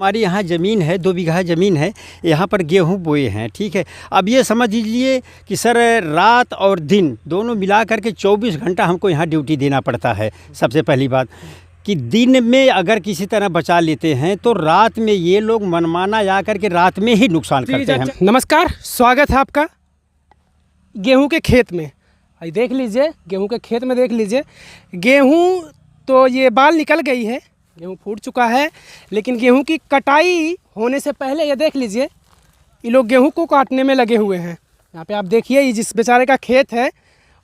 हमारी यहाँ ज़मीन है, 2 बीघा ज़मीन है। यहाँ पर गेहूँ बोए हैं, ठीक है। अब ये समझ लीजिए कि सर रात और दिन दोनों मिला करके 24 घंटा हमको यहाँ ड्यूटी देना पड़ता है। सबसे पहली बात कि दिन में अगर किसी तरह बचा लेते हैं तो रात में ये लोग मनमाना जा कर के रात में ही नुकसान करते हैं। नमस्कार, स्वागत है आपका गेहूं के खेत में। देख लीजिए, गेहूं के खेत में देख लीजिए, गेहूं तो ये बाल निकल गई है, गेहूं फूट चुका है। लेकिन गेहूं की कटाई होने से पहले ये देख लीजिए, ये लोग गेहूं को काटने में लगे हुए हैं। यहाँ पे आप देखिए, ये जिस बेचारे का खेत है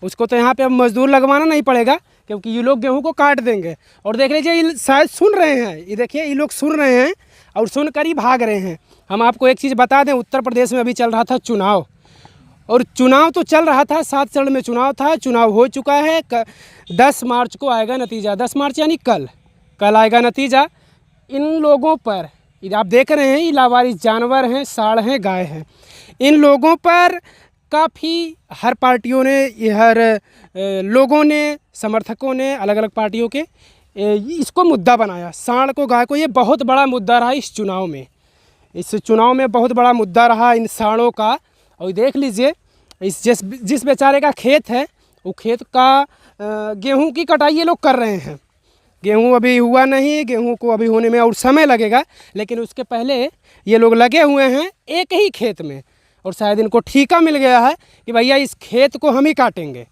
उसको तो यहाँ पे अब मजदूर लगवाना नहीं पड़ेगा, क्योंकि ये लोग गेहूं को काट देंगे। और देख लीजिए, ये शायद सुन रहे हैं, ये देखिए ये लोग सुन रहे हैं और सुनकर ही भाग रहे हैं। हम आपको एक चीज़ बता दें, उत्तर प्रदेश में अभी चल रहा था चुनाव, और चुनाव तो चल रहा था, 7 चरण में चुनाव था, चुनाव हो चुका है। 10 मार्च को आएगा नतीजा, 10 मार्च यानी कल आएगा नतीजा। इन लोगों पर आप देख रहे हैं, ये लावारिस जानवर हैं, साढ़ हैं, गाय हैं। इन लोगों पर काफ़ी हर पार्टियों ने, हर लोगों ने, समर्थकों ने, अलग अलग पार्टियों के इसको मुद्दा बनाया। साढ़ को, गाय को, ये बहुत बड़ा मुद्दा रहा इस चुनाव में। इस चुनाव में बहुत बड़ा मुद्दा रहा इन साढ़ों का। और देख लीजिए, इस जिस बेचारे का खेत है, वो खेत का गेहूं की कटाई ये लोग कर रहे हैं। गेहूं अभी हुआ नहीं, गेहूं को अभी होने में और समय लगेगा, लेकिन उसके पहले ये लोग लगे हुए हैं एक ही खेत में। और शायद इनको ठेका मिल गया है कि भैया इस खेत को हम ही काटेंगे।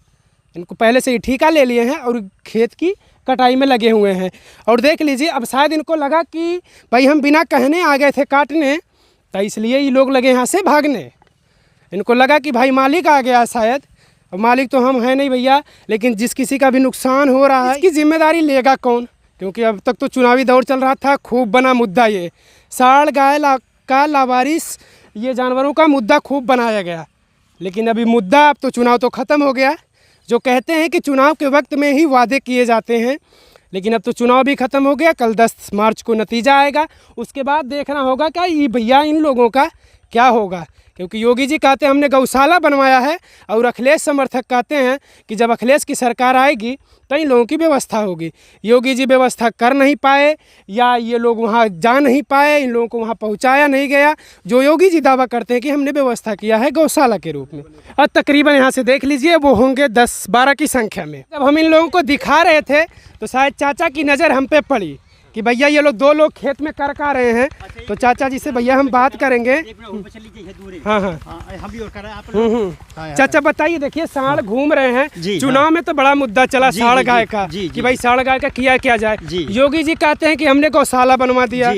इनको पहले से ही ठेका ले लिए हैं और खेत की कटाई में लगे हुए हैं। और देख लीजिए, अब शायद इनको लगा कि भाई हम बिना कहने आ गए थे काटने, तो इसलिए ये लोग लगे यहाँ से भागने। इनको लगा कि भाई मालिक आ गया शायद, और मालिक तो हम हैं नहीं भैया। लेकिन जिस किसी का भी नुकसान हो रहा है, इसकी जिम्मेदारी लेगा कौन? क्योंकि अब तक तो चुनावी दौर चल रहा था, खूब बना मुद्दा ये साढ़ गाय का लावारिस, ये जानवरों का मुद्दा खूब बनाया गया। लेकिन अभी मुद्दा, अब तो चुनाव तो ख़त्म हो गया। जो कहते हैं कि चुनाव के वक्त में ही वादे किए जाते हैं, लेकिन अब तो चुनाव भी ख़त्म हो गया। कल 10 मार्च को नतीजा आएगा, उसके बाद देखना होगा कि ये भैया इन लोगों का क्या होगा। क्योंकि योगी जी कहते हैं हमने गौशाला बनवाया है, और अखिलेश समर्थक कहते हैं कि जब अखिलेश की सरकार आएगी तो इन लोगों की व्यवस्था होगी। योगी जी व्यवस्था कर नहीं पाए, या ये लोग वहाँ जा नहीं पाए, इन लोगों को वहाँ पहुँचाया नहीं गया, जो योगी जी दावा करते हैं कि हमने व्यवस्था किया है गौशाला के रूप में। और तकरीबन यहाँ से देख लीजिए, वो होंगे 10-12 की संख्या में। जब हम इन लोगों को दिखा रहे थे तो शायद चाचा की नज़र हम पे पड़ी कि भैया ये लोग 2 लोग खेत में कर रहे हैं। तो चाचा जी से भैया हम बात करेंगे। हाँ हाँ, चाचा बताइए, देखिए साढ़ घूम रहे हैं। चुनाव में तो बड़ा मुद्दा चला साढ़ गाय का, कि भाई साढ़ गाय का किया जाए। योगी जी कहते हैं कि हमने गौशाला बनवा दिया,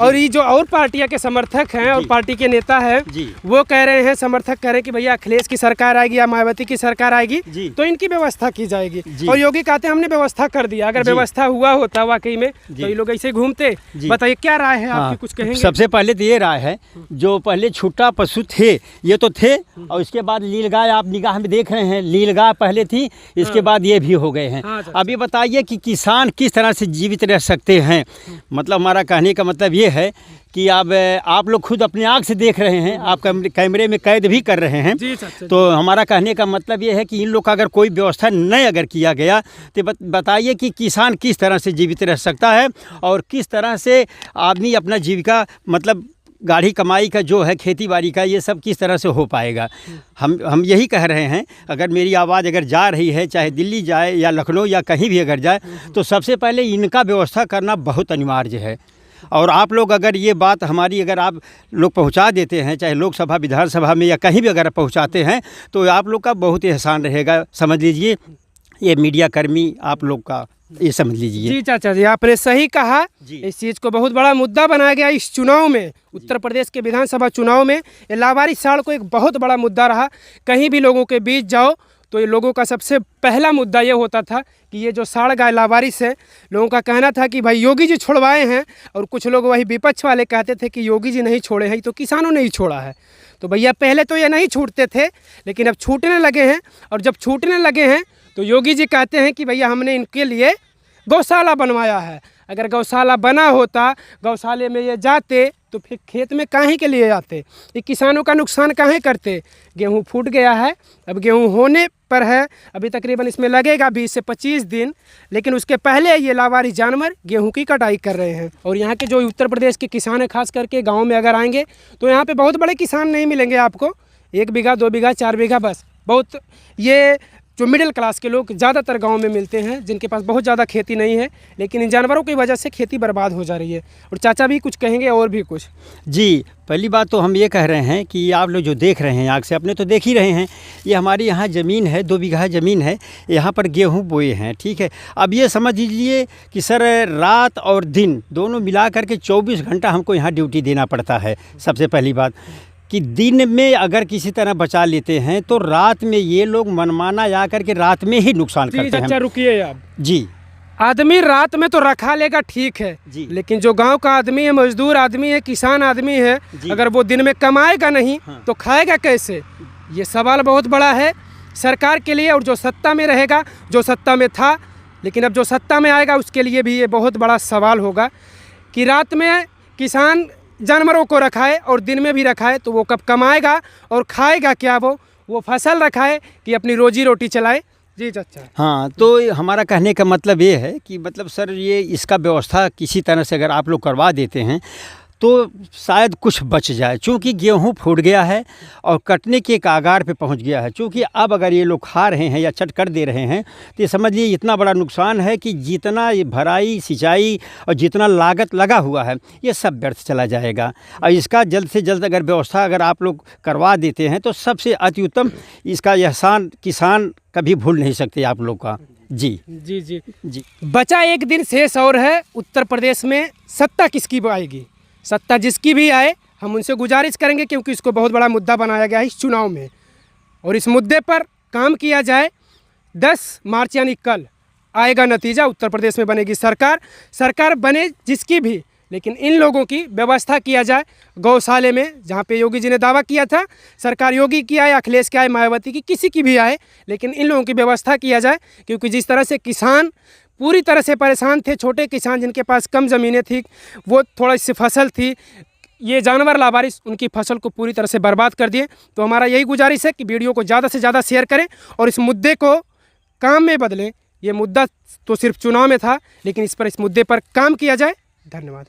और ये जो और पार्टियां के समर्थक हैं और पार्टी के नेता हैं, वो कह रहे हैं, समर्थक कह रहे हैं कि भैया अखिलेश की सरकार आएगी या मायावती की सरकार आएगी तो इनकी व्यवस्था की जाएगी। और योगी कहते हैं हमने व्यवस्था कर दिया। अगर व्यवस्था हुआ होता वाकई में तो लोग ऐसे घूमते। बताइए क्या राय है आपकी, कुछ कहेंगे? सबसे पहले तो ये राय है, जो पहले छुट्टा पशु थे ये तो थे, और इसके बाद नीलगाय आप निगाह में देख रहे हैं, नीलगाय पहले थी, इसके बाद ये भी हो गए हैं। अभी बताइए कि किसान किस तरह से जीवित रह सकते हैं। मतलब हमारा कहने का मतलब ये है कि अब आप लोग खुद अपनी आँख से देख रहे हैं, आप कैमरे में कैद भी कर रहे हैं। तो हमारा कहने का मतलब ये है कि इन लोग का अगर कोई व्यवस्था नहीं अगर किया गया तो बताइए कि किसान किस तरह से जीवित रह सकता है, और किस तरह से आदमी अपना जीविका, मतलब गाढ़ी कमाई का जो है, खेती बाड़ी का, ये सब किस तरह से हो पाएगा। हम यही कह रहे हैं, अगर मेरी आवाज़ अगर जा रही है, चाहे दिल्ली जाए या लखनऊ या कहीं भी अगर जाए, तो सबसे पहले इनका व्यवस्था करना बहुत अनिवार्य है। और आप लोग अगर ये बात हमारी अगर आप लोग पहुंचा देते हैं, चाहे लोकसभा, विधानसभा में या कहीं भी अगर पहुंचाते हैं, तो आप लोग का बहुत एहसान रहेगा। समझ लीजिए, ये मीडिया कर्मी आप लोग का, ये समझ लीजिए। जी चाचा जी, आपने सही कहा। इस चीज़ को बहुत बड़ा मुद्दा बनाया गया इस चुनाव में। उत्तर प्रदेश के विधानसभा चुनाव में ये लावारिस साढ़ को एक बहुत बड़ा मुद्दा रहा। कहीं भी लोगों के बीच जाओ तो ये लोगों का सबसे पहला मुद्दा ये होता था कि ये जो साढ़ गाय लावारिस है, लोगों का कहना था कि भाई योगी जी छुड़वाए हैं, और कुछ लोग वही विपक्ष वाले कहते थे कि योगी जी नहीं छोड़े हैं, तो किसानों ने ही छोड़ा है। तो भैया पहले तो ये नहीं छूटते थे, लेकिन अब छूटने लगे हैं। और जब छूटने लगे हैं तो योगी जी कहते हैं कि भैया हमने इनके लिए गौशाला बनवाया है। अगर गौशाला बना होता, गौशाले में ये जाते तो फिर खेत में काहे के लिए आते, ये किसानों का नुकसान काहे करते। गेहूँ फूट गया है, अब गेहूँ होने पर है, अभी तकरीबन इसमें लगेगा 20 से 25 दिन, लेकिन उसके पहले ये लावारिस जानवर गेहूं की कटाई कर रहे हैं। और यहाँ के जो उत्तर प्रदेश के किसान हैं, खास करके गांव में अगर आएंगे तो यहाँ पे बहुत बड़े किसान नहीं मिलेंगे आपको, 1 बीघा 2 बीघा 4 बीघा बस, बहुत ये जो मिडिल क्लास के लोग ज़्यादातर गांव में मिलते हैं, जिनके पास बहुत ज़्यादा खेती नहीं है, लेकिन इन जानवरों की वजह से खेती बर्बाद हो जा रही है। और चाचा भी कुछ कहेंगे और भी कुछ। जी, पहली बात तो हम ये कह रहे हैं कि आप लोग जो देख रहे हैं आँख से अपने तो देख ही रहे हैं, ये हमारी यहाँ ज़मीन है, 2 बीघा ज़मीन है, यहाँ पर गेहूँ बोए हैं, ठीक है। अब ये समझ लीजिए कि सर रात और दिन दोनों मिला करके 24 घंटा हमको यहाँ ड्यूटी देना पड़ता है। सबसे पहली बात कि दिन में अगर किसी तरह बचा लेते हैं तो रात में ये लोग मनमाना जा करके रात में ही नुकसान करते हैं। अच्छा रुकिए आप जी, आदमी रात में तो रखा लेगा ठीक है जी, लेकिन जो गांव का आदमी है, मजदूर आदमी है, किसान आदमी है, अगर वो दिन में कमाएगा नहीं तो खाएगा कैसे, ये सवाल बहुत बड़ा है सरकार के लिए। और जो सत्ता में रहेगा, जो सत्ता में था, लेकिन अब जो सत्ता में आएगा उसके लिए भी ये बहुत बड़ा सवाल होगा कि रात में किसान जानवरों को रखाए और दिन में भी रखाए तो वो कब कमाएगा और खाएगा क्या, वो फसल रखाए कि अपनी रोजी रोटी चलाए। जी चाचा। हाँ, तो हमारा कहने का मतलब ये है कि मतलब सर ये इसका व्यवस्था किसी तरह से अगर आप लोग करवा देते हैं तो शायद कुछ बच जाए, चूँकि गेहूँ फूट गया है और कटने के कागार पे पहुंच गया है। चूँकि अब अगर ये लोग खा रहे हैं या चट कर दे रहे हैं तो ये समझ लीजिए इतना बड़ा नुकसान है कि जितना ये भराई सिंचाई और जितना लागत लगा हुआ है ये सब व्यर्थ चला जाएगा। और इसका जल्द से जल्द अगर व्यवस्था अगर आप लोग करवा देते हैं तो सबसे अति उत्तम, इसका एहसान किसान कभी भूल नहीं सकते आप लोग का। जी जी जी जी। बचा एक दिन शेष और है, उत्तर प्रदेश में सत्ता किसकी आएगी, सत्ता जिसकी भी आए हम उनसे गुजारिश करेंगे, क्योंकि इसको बहुत बड़ा मुद्दा बनाया गया है इस चुनाव में, और इस मुद्दे पर काम किया जाए। 10 मार्च यानी कल आएगा नतीजा, उत्तर प्रदेश में बनेगी सरकार, सरकार बने जिसकी भी, लेकिन इन लोगों की व्यवस्था किया जाए गौशाले में, जहाँ पे योगी जी ने दावा किया था, सरकार योगी की आए, अखिलेश की आए, मायावती की, किसी की भी आए, लेकिन इन लोगों की व्यवस्था किया जाए। क्योंकि जिस तरह से किसान पूरी तरह से परेशान थे, छोटे किसान जिनके पास कम ज़मीनें थी, वो थोड़ी सी फसल थी, ये जानवर लावारिस उनकी फसल को पूरी तरह से बर्बाद कर दिए। तो हमारा यही गुजारिश है कि वीडियो को ज़्यादा से ज़्यादा शेयर करें और इस मुद्दे को काम में बदलें। ये मुद्दा तो सिर्फ चुनाव में था, लेकिन इस मुद्दे पर काम किया जाए। धन्यवाद।